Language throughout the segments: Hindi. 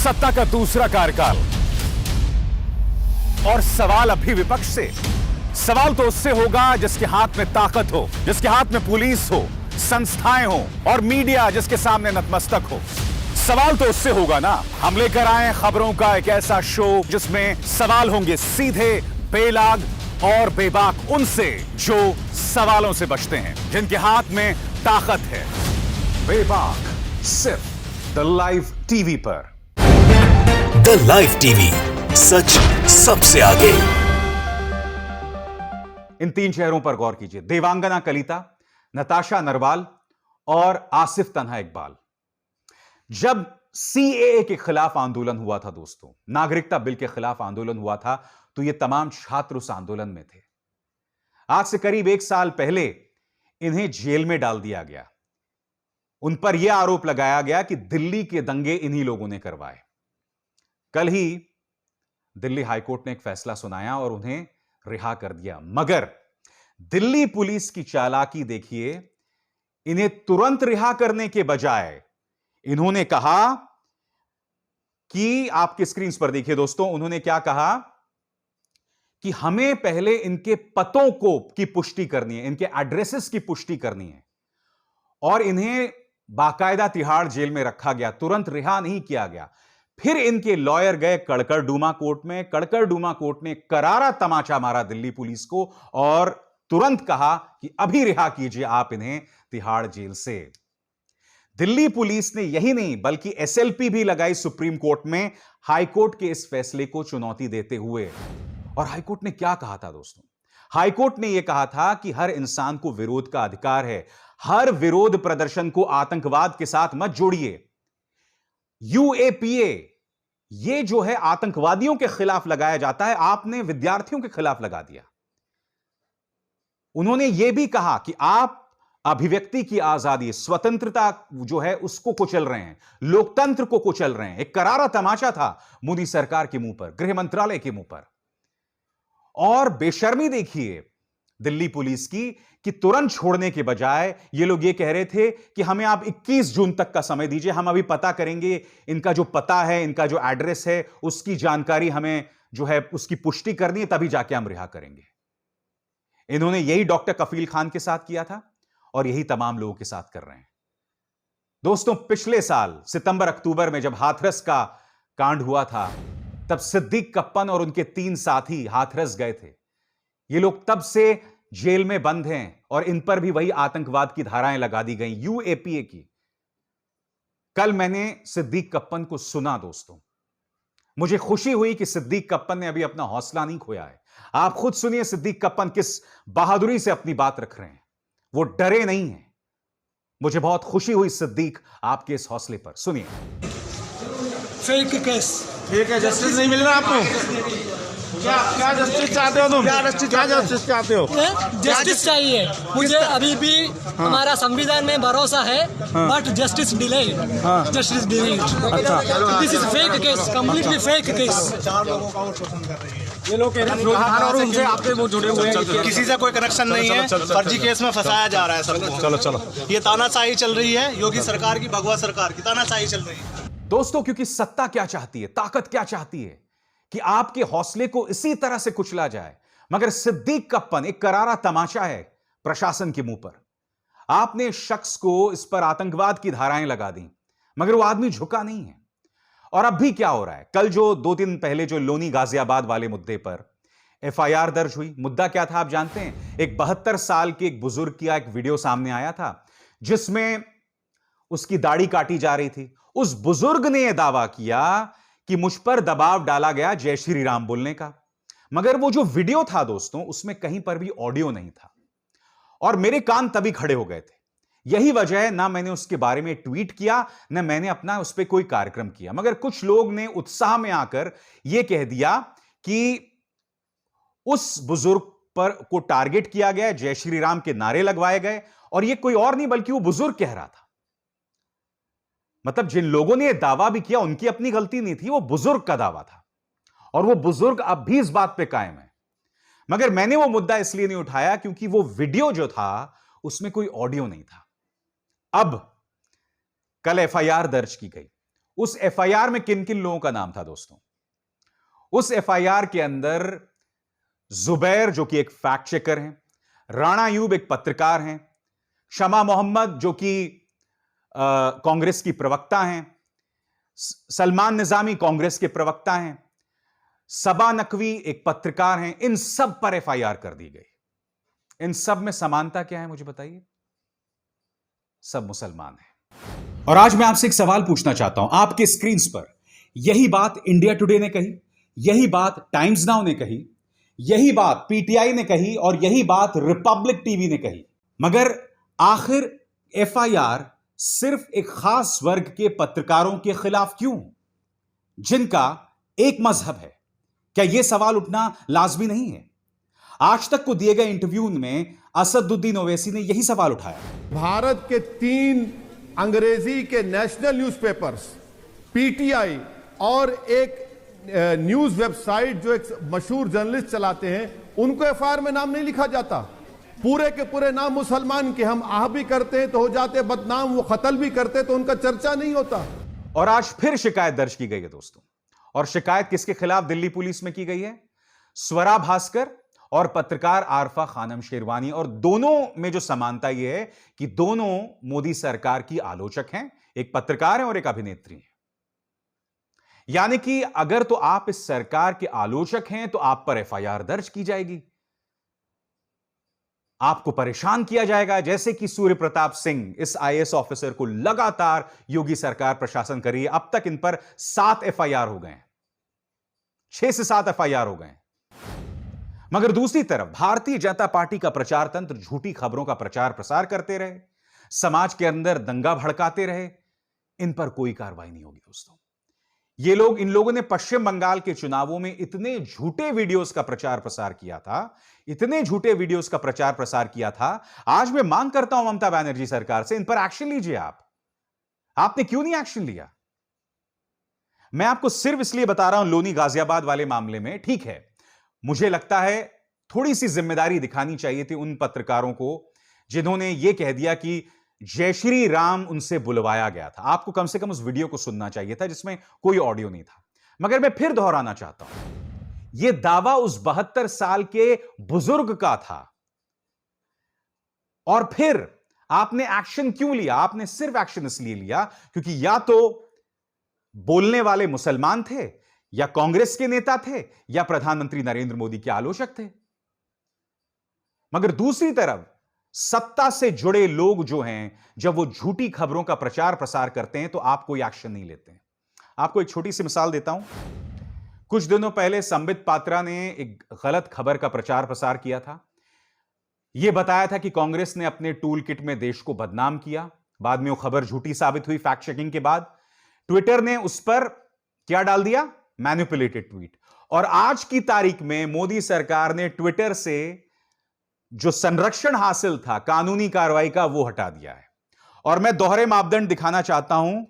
सत्ता का दूसरा कार्यकाल और सवाल अभी विपक्ष से। सवाल तो उससे होगा जिसके हाथ में ताकत हो, जिसके हाथ में पुलिस हो, संस्थाएं हो और मीडिया जिसके सामने नतमस्तक हो। सवाल तो उससे होगा ना। हम लेकर आए खबरों का एक ऐसा शो जिसमें सवाल होंगे सीधे, बेलाग और बेबाक उनसे जो सवालों से बचते हैं, जिनके हाथ में ताकत है। बेबाक सिर्फ द लाइव टीवी पर। द लाइव टीवी, सच सबसे आगे। इन तीन चेहरों पर गौर कीजिए, देवांगना कलिता, नताशा नरवाल और आसिफ तन्हा इकबाल। जब सीएए के खिलाफ आंदोलन हुआ था दोस्तों, नागरिकता बिल के खिलाफ आंदोलन हुआ था, तो ये तमाम छात्र उस आंदोलन में थे। आज से करीब 1 साल पहले इन्हें जेल में डाल दिया गया। उन पर यह आरोप लगाया गया कि दिल्ली के दंगे इन्हीं लोगों ने करवाए। कल ही दिल्ली हाईकोर्ट ने एक फैसला सुनाया और उन्हें रिहा कर दिया। मगर दिल्ली पुलिस की चालाकी देखिए, इन्हें तुरंत रिहा करने के बजाय इन्होंने कहा कि आपके स्क्रीन पर देखिए दोस्तों, उन्होंने क्या कहा कि हमें पहले इनके पतों की पुष्टि करनी है, इनके एड्रेसेस की पुष्टि करनी है। और इन्हें बाकायदा तिहाड़ जेल में रखा गया, तुरंत रिहा नहीं किया गया। फिर इनके लॉयर गए कड़कड़डूमा कोर्ट में। कड़कड़डूमा कोर्ट ने करारा तमाचा मारा दिल्ली पुलिस को और तुरंत कहा कि अभी रिहा कीजिए आप इन्हें तिहाड़ जेल से। दिल्ली पुलिस ने यही नहीं बल्कि एसएलपी भी लगाई सुप्रीम कोर्ट में, हाईकोर्ट के इस फैसले को चुनौती देते हुए। और हाईकोर्ट ने क्या कहा था दोस्तों? हाईकोर्ट ने यह कहा था कि हर इंसान को विरोध का अधिकार है। हर विरोध प्रदर्शन को आतंकवाद के साथ मत जोड़िए। यूएपीए ये जो है आतंकवादियों के खिलाफ लगाया जाता है, आपने विद्यार्थियों के खिलाफ लगा दिया। उन्होंने यह भी कहा कि आप अभिव्यक्ति की आजादी, स्वतंत्रता जो है उसको कुचल रहे हैं, लोकतंत्र को कुचल रहे हैं। एक करारा तमाचा था मोदी सरकार के मुंह पर, गृह मंत्रालय के मुंह पर। और बेशर्मी देखिए दिल्ली पुलिस की कि तुरंत छोड़ने के बजाय ये लोग ये कह रहे थे कि हमें आप 21 जून तक का समय दीजिए, हम अभी पता करेंगे, इनका जो पता है, इनका जो एड्रेस है, उसकी जानकारी हमें जो है उसकी पुष्टि करनी है, तभी जाके हम रिहा करेंगे। इन्होंने यही डॉक्टर कफील खान के साथ किया था और यही तमाम लोगों के साथ कर रहे हैं। दोस्तों, पिछले साल सितंबर अक्टूबर में जब हाथरस का कांड हुआ था, तब सिद्दीक कप्पन और उनके 3 साथी हाथरस गए थे। ये लोग तब से जेल में बंद हैं और इन पर भी वही आतंकवाद की धाराएं लगा दी गई, यूएपीए की। कल मैंने सिद्दीक कप्पन को सुना दोस्तों, मुझे खुशी हुई कि सिद्दीक कप्पन ने अभी अपना हौसला नहीं खोया है। आप खुद सुनिए सिद्दीक कप्पन किस बहादुरी से अपनी बात रख रहे हैं, वो डरे नहीं हैं। मुझे बहुत खुशी हुई सिद्दीक आपके इस हौसले पर। सुनिए। फेक केस, ठीक है, जस्टिस नहीं मिल रहा आपको? क्या जस्टिस चाहते हो तुम? क्या जस्टिस चाहते हो? जस्टिस चाहिए मुझे। अभी भी हमारा संविधान में भरोसा है, but justice delay, justice delay. This is fake case, completely fake case. ये लोग और उनसे आपके वो जुड़े हुए हैं, किसी से कोई कनेक्शन नहीं है, फर्जी केस में फंसाया जा रहा है सबको। चलो चलो, ये तानाशाही चल रही है, योगी सरकार की, भगवा सरकार की तानाशाही चल रही है दोस्तों। क्योंकि सत्ता क्या चाहती है, ताकत क्या चाहती है कि आपके हौसले को इसी तरह से कुचला जाए। मगर सिद्दीक कप्पन एक करारा तमाचा है प्रशासन के मुंह पर। आपने शख्स को इस पर आतंकवाद की धाराएं लगा दी, मगर वो आदमी झुका नहीं है। और अब भी क्या हो रहा है, कल जो 2 दिन पहले जो लोनी गाजियाबाद वाले मुद्दे पर एफआईआर दर्ज हुई, मुद्दा क्या था आप जानते हैं? एक 72 साल के एक बुजुर्ग का एक वीडियो सामने आया था जिसमें उसकी दाढ़ी काटी जा रही थी। उस बुजुर्ग ने यह दावा किया कि मुझ पर दबाव डाला गया जय श्री राम बोलने का। मगर वो जो वीडियो था दोस्तों, उसमें कहीं पर भी ऑडियो नहीं था और मेरे कान तभी खड़े हो गए थे। यही वजह है ना मैंने उसके बारे में ट्वीट किया, ना मैंने अपना उस पर कोई कार्यक्रम किया। मगर कुछ लोग ने उत्साह में आकर यह कह दिया कि उस बुजुर्ग पर को टारगेट किया गया, जय श्री राम के नारे लगवाए गए। और यह कोई और नहीं बल्कि वो बुजुर्ग कह रहा था। मतलब जिन लोगों ने यह दावा भी किया उनकी अपनी गलती नहीं थी, वो बुजुर्ग का दावा था और वो बुजुर्ग अब भी इस बात पे कायम है। मगर मैंने वो मुद्दा इसलिए नहीं उठाया क्योंकि वो वीडियो जो था उसमें कोई ऑडियो नहीं था। अब कल एफआईआर दर्ज की गई उस एफआईआर में किन किन लोगों का नाम था दोस्तों? उस एफआईआर के अंदर जुबैर जो कि एक फैक्ट चेकर हैं, राणा अयूब एक पत्रकार हैं, शमा मोहम्मद जो कि कांग्रेस की प्रवक्ता हैं, सलमान निजामी कांग्रेस के प्रवक्ता हैं, सबा नकवी एक पत्रकार हैं, इन सब पर एफआईआर कर दी गई। इन सब में समानता क्या है मुझे बताइए? सब मुसलमान हैं। और आज मैं आपसे एक सवाल पूछना चाहता हूं, आपके स्क्रीन पर यही बात इंडिया टुडे ने कही, यही बात टाइम्स नाउ ने कही, यही बात पीटीआई ने कही और यही बात रिपब्लिक टीवी ने कही, मगर आखिर एफआईआर सिर्फ एक खास वर्ग के पत्रकारों के खिलाफ क्यों, जिनका एक मजहब है? क्या यह सवाल उठना लाजमी नहीं है? आज तक को दिए गए इंटरव्यू में असदुद्दीन ओवैसी ने यही सवाल उठाया। भारत के 3 अंग्रेजी के नेशनल न्यूज़पेपर्स, पीटीआई और एक न्यूज वेबसाइट जो एक मशहूर जर्नलिस्ट चलाते हैं, उनको एफआईआर में नाम नहीं लिखा जाता। पूरे के पूरे नाम मुसलमान के, हम आह भी करते हैं तो हो जाते बदनाम, वो कत्ल भी करते तो उनका चर्चा नहीं होता। और आज फिर शिकायत दर्ज की गई है दोस्तों, और शिकायत किसके खिलाफ दिल्ली पुलिस में की गई है? स्वरा भास्कर और पत्रकार आरफा खानम शेरवानी। और दोनों में जो समानता यह है कि दोनों मोदी सरकार की आलोचक हैं, एक पत्रकार हैं और एक अभिनेत्री हैं। यानी कि अगर तो आप इस सरकार के आलोचक हैं तो आप पर एफआईआर दर्ज की जाएगी, आपको परेशान किया जाएगा, जैसे कि सूर्य प्रताप सिंह इस आईएएस ऑफिसर को लगातार योगी सरकार प्रशासन कर रही है। अब तक इन पर 7 एफआईआर हो गए हैं, 6 से 7 एफआईआर हो गए हैं। मगर दूसरी तरफ भारतीय जनता पार्टी का प्रचार तंत्र झूठी खबरों का प्रचार प्रसार करते रहे, समाज के अंदर दंगा भड़काते रहे, इन पर कोई कार्रवाई नहीं होगी दोस्तों। इन लोगों ने पश्चिम बंगाल के चुनावों में इतने झूठे वीडियोस का प्रचार प्रसार किया था, इतने झूठे वीडियोस का प्रचार प्रसार किया था। आज मैं मांग करता हूं ममता बनर्जी सरकार से, इन पर एक्शन लीजिए। आपने क्यों नहीं एक्शन लिया? मैं आपको सिर्फ इसलिए बता रहा हूं, लोनी गाजियाबाद वाले मामले में ठीक है, मुझे लगता है थोड़ी सी जिम्मेदारी दिखानी चाहिए थी उन पत्रकारों को जिन्होंने यह कह दिया कि जय श्री राम उनसे बुलवाया गया था। आपको कम से कम उस वीडियो को सुनना चाहिए था जिसमें कोई ऑडियो नहीं था। मगर मैं फिर दोहराना चाहता हूं, यह दावा उस 72 साल के बुजुर्ग का था। और फिर आपने एक्शन क्यों लिया? आपने सिर्फ एक्शन इसलिए लिया क्योंकि या तो बोलने वाले मुसलमान थे, या कांग्रेस के नेता थे, या प्रधानमंत्री नरेंद्र मोदी के आलोचक थे। मगर दूसरी तरफ सत्ता से जुड़े लोग जो हैं, जब वो झूठी खबरों का प्रचार प्रसार करते हैं तो आप कोई एक्शन नहीं लेते हैं। आपको एक छोटी सी मिसाल देता हूं। कुछ दिनों पहले संबित पात्रा ने एक गलत खबर का प्रचार प्रसार किया था। यह बताया था कि कांग्रेस ने अपने टूल किट में देश को बदनाम किया। बाद में वो खबर झूठी साबित हुई फैक्ट चेकिंग के बाद। ट्विटर ने उस पर क्या डाल दिया? Manipulated tweet. और आज की तारीख में मोदी सरकार ने ट्विटर से जो संरक्षण हासिल था कानूनी कार्रवाई का, वो हटा दिया है। और मैं दोहरे मापदंड दिखाना चाहता हूं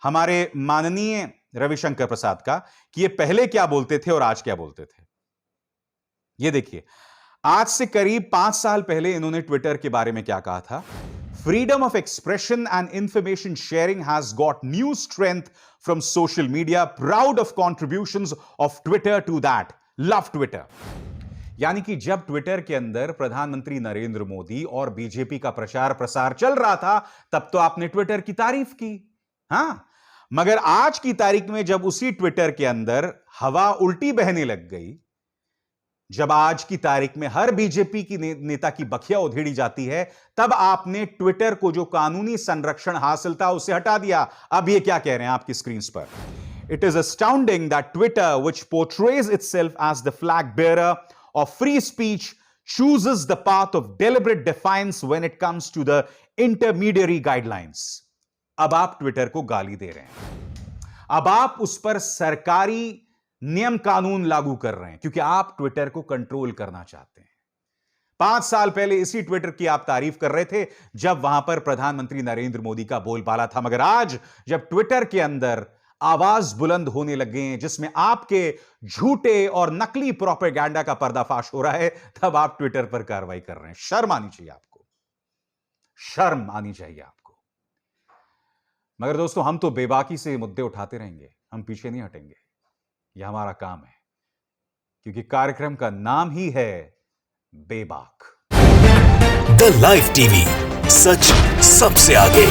हमारे माननीय रविशंकर प्रसाद का कि ये पहले क्या बोलते थे और आज क्या बोलते थे। ये देखिए, आज से करीब 5 साल पहले इन्होंने ट्विटर के बारे में क्या कहा था? Freedom of expression and information sharing has got new strength from social media, proud of contributions of Twitter to that, love Twitter. यानी कि जब ट्विटर के अंदर प्रधानमंत्री नरेंद्र मोदी और बीजेपी का प्रचार प्रसार चल रहा था, तब तो आपने ट्विटर की तारीफ की, हां। मगर आज की तारीख में जब उसी ट्विटर के अंदर हवा उल्टी बहने लग गई, जब आज की तारीख में हर बीजेपी की नेता की बखिया उधेड़ी जाती है, तब आपने ट्विटर को जो कानूनी संरक्षण हासिल था उसे हटा दिया। अब ये क्या कह रहे हैं आपकी स्क्रीन पर? It is astounding that Twitter, which portrays itself as the flag bearer of free speech, chooses the path of deliberate defiance when it comes to the intermediary guidelines. अब आप ट्विटर को गाली दे रहे हैं, अब आप उस पर सरकारी नियम कानून लागू कर रहे हैं क्योंकि आप ट्विटर को कंट्रोल करना चाहते हैं। 5 साल पहले इसी ट्विटर की आप तारीफ कर रहे थे जब वहां पर प्रधानमंत्री नरेंद्र मोदी का बोलबाला था। मगर आज जब ट्विटर के अंदर आवाज बुलंद होने लग गए हैं जिसमें आपके झूठे और नकली प्रोपेगेंडा का पर्दाफाश हो रहा है, तब आप ट्विटर पर कार्रवाई कर रहे हैं। शर्म आनी चाहिए आपको, शर्म आनी चाहिए आपको। मगर दोस्तों, हम तो बेबाकी से मुद्दे उठाते रहेंगे, हम पीछे नहीं हटेंगे। यह हमारा काम है, क्योंकि कार्यक्रम का नाम ही है बेबाक। द लाइव टीवी, सच सबसे आगे।